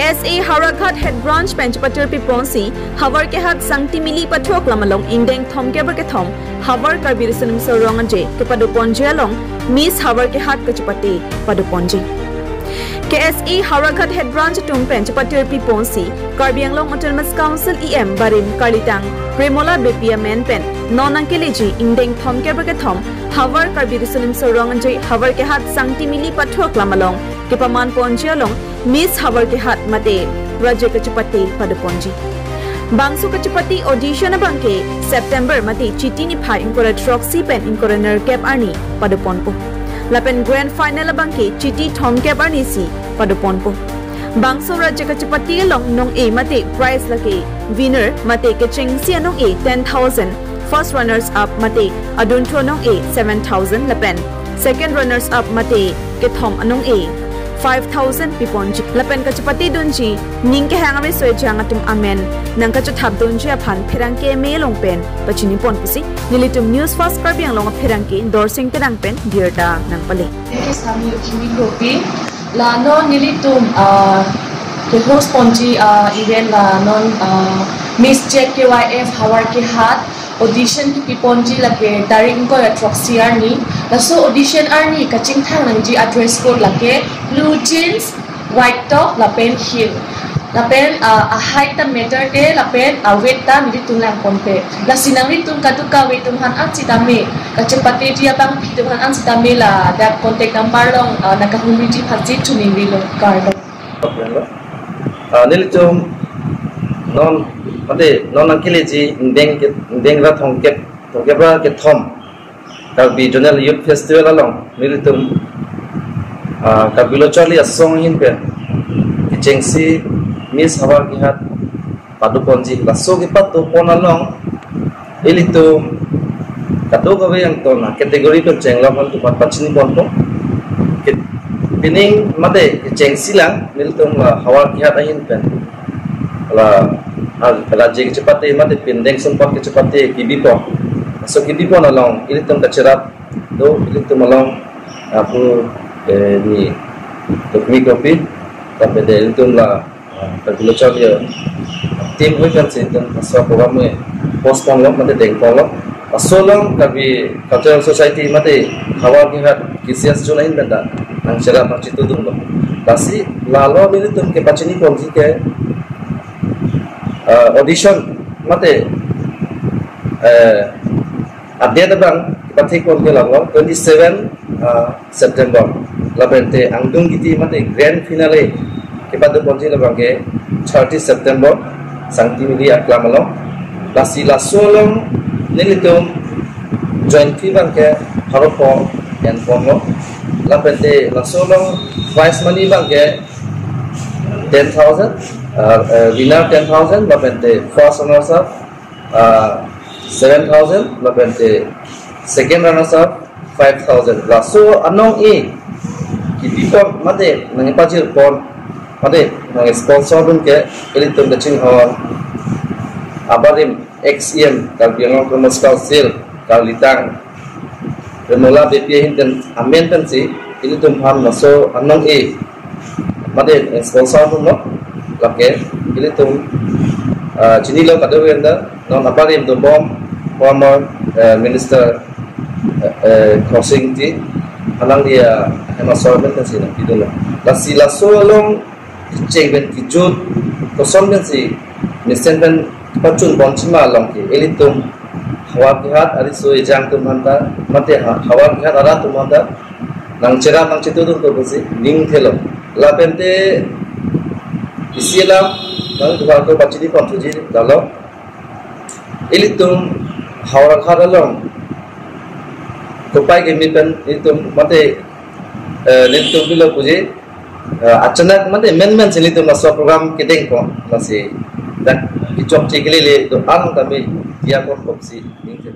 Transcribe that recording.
KSA Harakhat Head Branch Penchpatir Piponsi Havar ke hat sangti mili pathok lamalong indeng thom ke thom Havar karbirisanum soronganje ke paduponji along Miss Havar ke hat kachpati paduponji KSA Harakhat Head Branch Tung Penchpatir Piponsi Karbianglong Autonomous Council EM Barim Kalitang Premola Bepia Menpen Nonangkeleji indeng thom ke thom Havar karbirisanum soronganje Havar ke hat sangti mili pathok lamalong ke paman ponji along Miss Havar ke hat mate Raja Kachapati Paduponji Bangsu Kachapati audition bangke September mate chiti ni phai inkora troxy pen inkora nerkep arni Paduponpo Lapen grand final bangke chiti thom kep arni si Paduponpo Bangsu Raja Kachapati long nong a mate prize lake winner mate kecheng si anong a 10,000 first runners up mate adunto nong a 7,000 lapen second runners up mate ke thom anong a 5,000 piponji lapen kachapati dunji ningke hangame soe jangatum amen nang kachathap dunji aphan phirangke melong pen pachini pon pusi nilitum news fast karbiang long phirangke dorsing tedang pen dirda nang pale sami kimi gopi la no nilitum ke host ponji event la non Miss JKYF Havar ke hat audition ki piponji lake daring ko troxy arni laso audition arni kaching thang nangji address code lake blue jeans white top lapen heel lapen a height ta meter te lapen a weight ta mi tung lang konpe la sinang ri tung katuka weight tung han ang chitame kachapate dia bang tung han ang chitame la that contact number long nakahumi ji phaji tuning ri long card nilitum non mate non angkeleji indeng ra thongkep ra ke thom Kalbi Regional Youth Festival along nilitum kabilo chali asong hin pe kichengsi Miss Havar ki hat paduponji laso ki patu pon along ilitum katu gawe yang tona kategori to chengla pon tu pachini pon to pining mate kichengsi lang nilitum Havar ki hat ahin pe la Raja Kachapati mate pindeng sempat Kachapati kibipo so kibipo along ilitum kacerat do ilitum along aku ni tukmi kopi tapi dia ilitum la kalau dia tim weekend sih dan pasal program ni post panggung mate deng panggung pasal long tapi cultural society mate Havar ki hat kisias junain benda nang cerat nang citu dum lo pasti lalu ilitum ke pachini ponji ke audition mate update bang pathik kon ke lang 27 September labente angdung giti mate grand finale ke padu ponji labang ke 30 September sangti mili aklamalo lasi lasolong nilitum join fi bang ke haropo and pongo labente lasolong prize money bang ke 10,000 winner 10,000 labente first runners up 7,000 labente second runners up 5,000 laso anong kitipo mate nang ipajir pon mate nang sponsor dun ke ilitum daching on abarim XEM Kalbianglong Autonomous Council Kalitang Remola Bepia hinten amenten si ilitum ham laso anong mate sponsor dun no lake ilitum jinilo kadawenda non abarim do bom former minister crossing ti alang dia emasorben kan sina idolo la solong cheng ben kijut kosom ben si misenten pachun bonchima long ki elitum Havar ki hat ari so ejang tum hanta mate Havar ki hat ara tum hanta nang chera nang chitu dum to si ning thelo la pente isilam nang dubar ko pachini pontuji dalo elitum Havar khat along Kupai kami pen itu mate nentu bilo puji acanak mate men selitu masuk program kedeng ko masih dan kicop cikili le do ang tapi dia ko kopsi ning se